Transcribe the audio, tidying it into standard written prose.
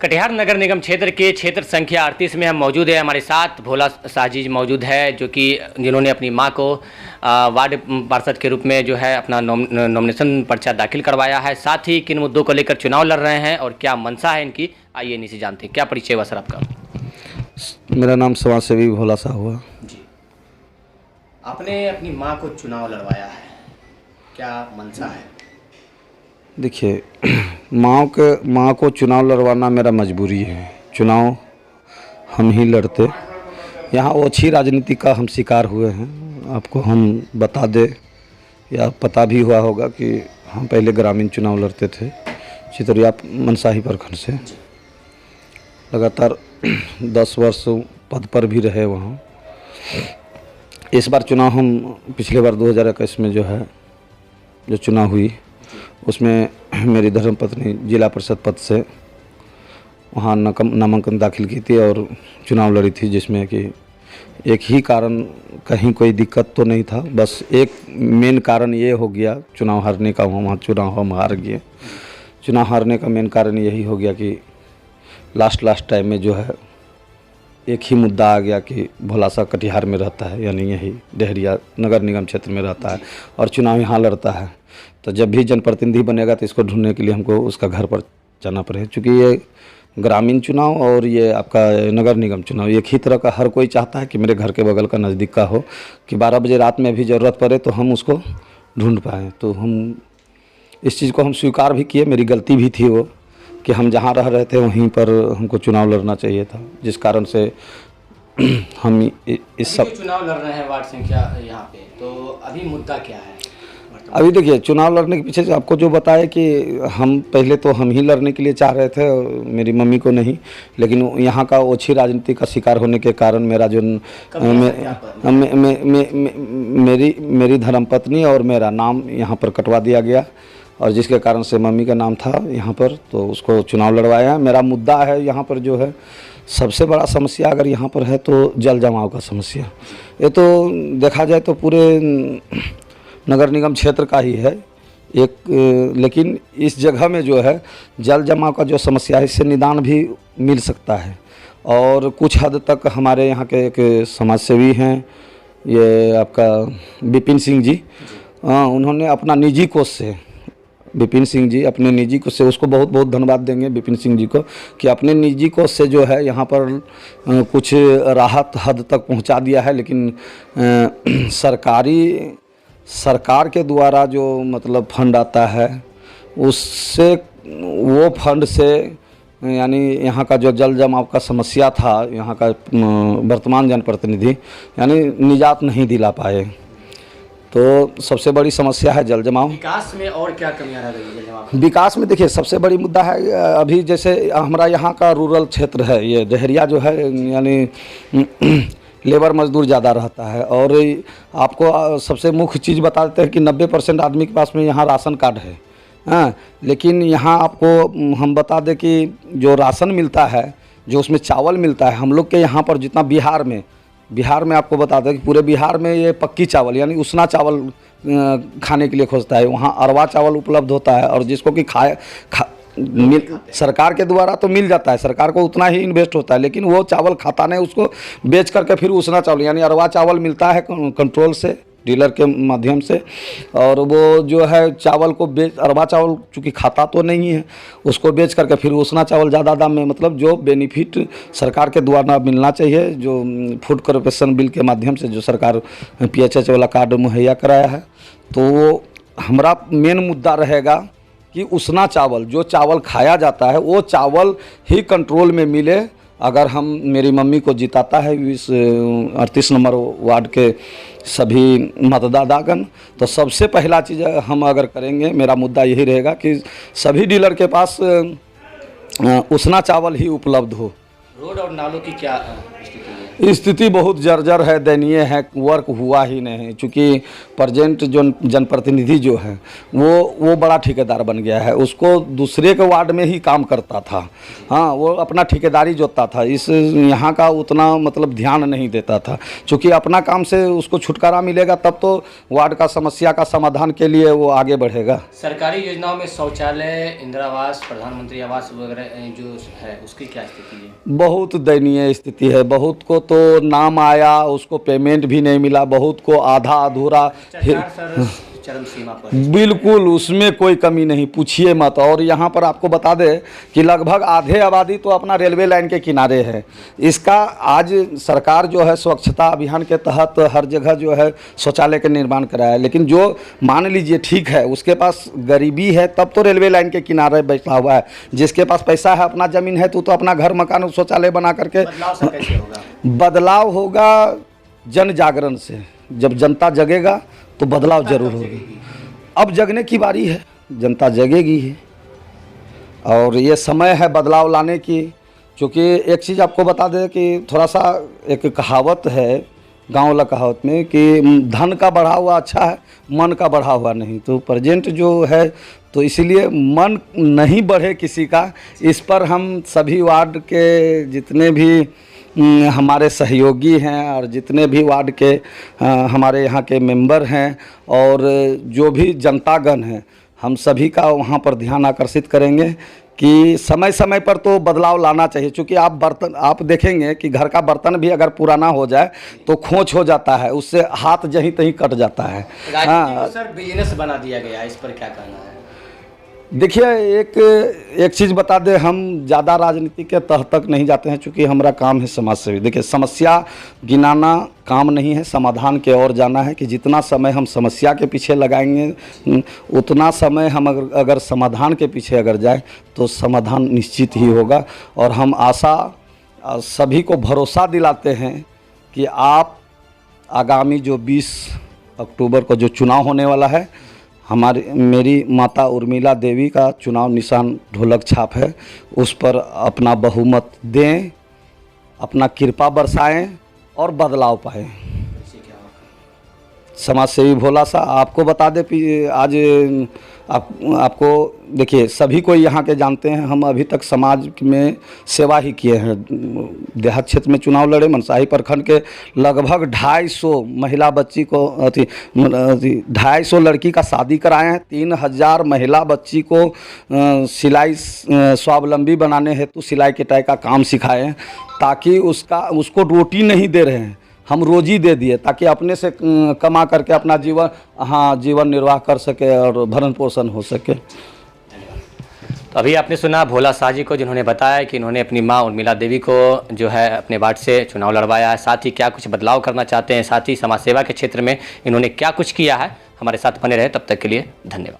कटिहार नगर निगम क्षेत्र के क्षेत्र संख्या 38 में हम मौजूद है। हमारे साथ भोला साजिज मौजूद है, जो कि जिन्होंने अपनी मां को वार्ड पार्षद के रूप में जो है अपना नॉमिनेशन पर्चा दाखिल करवाया है। साथ ही किन मुद्दों को लेकर चुनाव लड़ रहे हैं और क्या मंशा है इनकी, आइए इन्हीं से जानते हैं। क्या परिचय हुआ सर आपका? मेरा नाम समाज सेवी भोला साहब हुआ जी। आपने अपनी मां को चुनाव लड़वाया है, क्या मंशा है? देखिए, माँ को चुनाव लड़वाना मेरा मजबूरी है। चुनाव हम ही लड़ते, यहाँ वो अच्छी राजनीति का हम शिकार हुए हैं। आपको हम बता दें या पता भी हुआ होगा कि हम पहले ग्रामीण चुनाव लड़ते थे चितरिया मनसाही प्रखंड से, लगातार 10 वर्ष पद पर भी रहे वहाँ। इस बार चुनाव हम पिछले बार 2021 में जो चुनाव हुई उसमें मेरी धर्मपत्नी जिला परिषद पद से वहाँ नामांकन दाखिल की थी और चुनाव लड़ी थी, जिसमें कि एक ही कारण, कहीं कोई दिक्कत तो नहीं था, बस एक मेन कारण ये हो गया चुनाव हारने का। वहाँ चुनाव हम हार गए। चुनाव हारने का मेन कारण यही हो गया कि लास्ट टाइम में जो है एक ही मुद्दा आ गया कि भोला सा कटिहार में रहता है, यानी यही डेहरिया नगर निगम क्षेत्र में रहता है और चुनाव यहाँ लड़ता है। तो जब भी जनप्रतिनिधि बनेगा तो इसको ढूंढने के लिए हमको उसका घर पर जाना पड़ेगा, क्योंकि ये ग्रामीण चुनाव और ये आपका नगर निगम चुनाव एक ही तरह का, हर कोई चाहता है कि मेरे घर के बगल का नज़दीक का हो, कि 12 बजे रात में भी ज़रूरत पड़े तो हम उसको ढूंढ पाएँ। तो हम इस चीज़ को हम स्वीकार भी किए, मेरी गलती भी थी वो कि हम जहाँ रह रहे थे वहीं पर हमको चुनाव लड़ना चाहिए था, जिस कारण से हम इस सब चुनाव लड़ रहे हैं वार्ड संख्या यहाँ पे। तो अभी मुद्दा क्या है? अभी देखिए, चुनाव लड़ने के पीछे आपको जो बताया कि हम पहले तो हम ही लड़ने के लिए चाह रहे थे, मेरी मम्मी को नहीं, लेकिन यहाँ का ओछी राजनीति का शिकार होने के कारण मेरा जो मेरी धर्मपत्नी और मेरा नाम यहाँ पर कटवा दिया गया, और जिसके कारण से मम्मी का नाम था यहाँ पर, तो उसको चुनाव लड़वाया। मेरा मुद्दा है यहाँ पर जो है सबसे बड़ा समस्या अगर यहाँ पर है तो जल जमाव का समस्या। ये तो देखा जाए तो पूरे नगर निगम क्षेत्र का ही है एक, लेकिन इस जगह में जो है जल जमाव का जो समस्या है इससे निदान भी मिल सकता है। और कुछ हद तक हमारे यहाँ के एक समाज सेवी हैं, ये आपका विपिन सिंह जी, उन्होंने अपना निजी कोष से, विपिन सिंह जी अपने निजी कोष से, उसको बहुत बहुत धन्यवाद देंगे विपिन सिंह जी को, कि अपने निजी कोष से जो है यहाँ पर कुछ राहत हद तक पहुँचा दिया है। लेकिन सरकार के द्वारा जो मतलब फंड आता है उससे, वो फंड से यानी यहाँ का जो जल जमाव का समस्या था, यहाँ का वर्तमान जनप्रतिनिधि यानी निजात नहीं दिला पाए। तो सबसे बड़ी समस्या है जल जमाव। विकास में और क्या कमियां रह गई जल जमाव? विकास में देखिए, सबसे बड़ी मुद्दा है अभी जैसे हमारा यहाँ का रूरल क्षेत्र है, ये डेहरिया जो है, यानी लेबर मजदूर ज़्यादा रहता है। और आपको सबसे मुख्य चीज़ बता देते हैं कि 90% आदमी के पास में यहाँ राशन कार्ड है, हाँ, लेकिन यहाँ आपको हम बता दें कि जो राशन मिलता है, जो उसमें चावल मिलता है, हम लोग के यहाँ पर जितना बिहार में आपको बता दें कि पूरे बिहार में ये पक्की चावल यानी उसना चावल खाने के लिए खोजता है। वहाँ अरवा चावल उपलब्ध होता है, और जिसको कि सरकार के द्वारा तो मिल जाता है, सरकार को उतना ही इन्वेस्ट होता है, लेकिन वो चावल खाता नहीं, उसको बेच करके फिर उसना चावल यानी अरवा चावल मिलता है कंट्रोल से, डीलर के माध्यम से। और वो जो है चावल को अरवा चावल चूँकि खाता तो नहीं है, उसको बेच करके फिर उसना चावल ज़्यादा दाम में, मतलब जो बेनिफिट सरकार के द्वारा मिलना चाहिए, जो फूड कॉर्पोरेशन बिल के माध्यम से जो सरकार PHH वाला कार्ड मुहैया कराया है। तो वो हमारा मेन मुद्दा रहेगा कि उसना चावल, जो चावल खाया जाता है वो चावल ही कंट्रोल में मिले। अगर हम मेरी मम्मी को जिताता है इस 38 नंबर वार्ड के सभी मतदातागण, तो सबसे पहला चीज़ हम अगर करेंगे, मेरा मुद्दा यही रहेगा कि सभी डीलर के पास उसना चावल ही उपलब्ध हो। रोड और नालों की क्या स्थिति है? स्थिति बहुत जर्जर है, दयनीय है, वर्क हुआ ही नहीं। चूँकि प्रेजेंट जो जनप्रतिनिधि जो है वो बड़ा ठेकेदार बन गया है, उसको दूसरे के वार्ड में ही काम करता था। हाँ, वो अपना ठेकेदारी जोतता था, इस यहाँ का उतना मतलब ध्यान नहीं देता था। चूँकि अपना काम से उसको छुटकारा मिलेगा तब तो वार्ड का समस्या का समाधान के लिए वो आगे बढ़ेगा। सरकारी योजनाओं में शौचालय, इंदिरा आवास, प्रधानमंत्री आवास वगैरह जो है उसकी क्या स्थिति है? बहुत दयनीय स्थिति है। बहुत को तो नाम आया, उसको पेमेंट भी नहीं मिला, बहुत को आधा अधूरा, चरम सीमा पर। बिल्कुल उसमें कोई कमी नहीं, पूछिए मत। और यहाँ पर आपको बता दें कि लगभग आधे आबादी तो अपना रेलवे लाइन के किनारे है। इसका आज सरकार जो है स्वच्छता अभियान के तहत हर जगह जो है शौचालय का निर्माण कराया, लेकिन जो मान लीजिए ठीक है उसके पास गरीबी है तब तो रेलवे लाइन के किनारे बैठा हुआ है। जिसके पास पैसा है, अपना ज़मीन है, तो अपना घर मकान शौचालय बना करके बदलाव होगा जन जागरण से। जब जनता जगेगा तो बदलाव जरूर होगा। अब जगने की बारी है, जनता जगेगी ही और ये समय है बदलाव लाने की। क्योंकि एक चीज़ आपको बता दें कि थोड़ा सा एक कहावत है गांव वाला कहावत में कि धन का बढ़ा हुआ अच्छा है, मन का बढ़ा हुआ नहीं। तो प्रेजेंट जो है तो इसीलिए मन नहीं बढ़े किसी का, इस पर हम सभी वार्ड के जितने भी हमारे सहयोगी हैं और जितने भी वार्ड के हमारे यहाँ के मेंबर हैं और जो भी जनतागण हैं, हम सभी का वहाँ पर ध्यान आकर्षित करेंगे कि समय समय पर तो बदलाव लाना चाहिए। क्योंकि आप देखेंगे कि घर का बर्तन भी अगर पुराना हो जाए तो खोंच हो जाता है, उससे हाथ जहीं तहीं कट जाता है। हाँ सर, बिजनेस बना दिया गया, इस पर क्या कहना है? देखिए, एक चीज़ बता दें, हम ज़्यादा राजनीति के तह तक नहीं जाते हैं। चूँकि हमारा काम है समाज सेवी। देखिए, समस्या गिनाना काम नहीं है, समाधान के ओर जाना है। कि जितना समय हम समस्या के पीछे लगाएंगे उतना समय हम अगर समाधान के पीछे अगर जाए तो समाधान निश्चित ही होगा। और हम आशा सभी को भरोसा दिलाते हैं कि आप आगामी जो 20 अक्टूबर को जो चुनाव होने वाला है, मेरी माता उर्मिला देवी का चुनाव निशान ढोलक छाप है, उस पर अपना बहुमत दें, अपना कृपा बरसाएं और बदलाव पाएं। समाज सेवी भोला सा आपको बता दे, आज आपको देखिए सभी को यहाँ के जानते हैं, हम अभी तक समाज में सेवा ही किए हैं। देहात क्षेत्र में चुनाव लड़े, मनसाही प्रखंड के लगभग 250 महिला बच्ची को 250 लड़की का शादी कराए हैं। 3000 महिला बच्ची को सिलाई स्वावलंबी बनाने हेतु सिलाई कटाई का काम सिखाए हैं, ताकि उसको रोटी नहीं दे रहे हैं, हम रोजी दे दिए ताकि अपने से कमा करके अपना जीवन निर्वाह कर सके और भरण पोषण हो सके। तो अभी आपने सुना भोला शाह जी को, जिन्होंने बताया कि इन्होंने अपनी मां उर्मिला देवी को जो है अपने वार्ड से चुनाव लड़वाया है, साथ ही क्या कुछ बदलाव करना चाहते हैं, साथ ही समाज सेवा के क्षेत्र में इन्होंने क्या कुछ किया है। हमारे साथ बने रहे, तब तक के लिए धन्यवाद।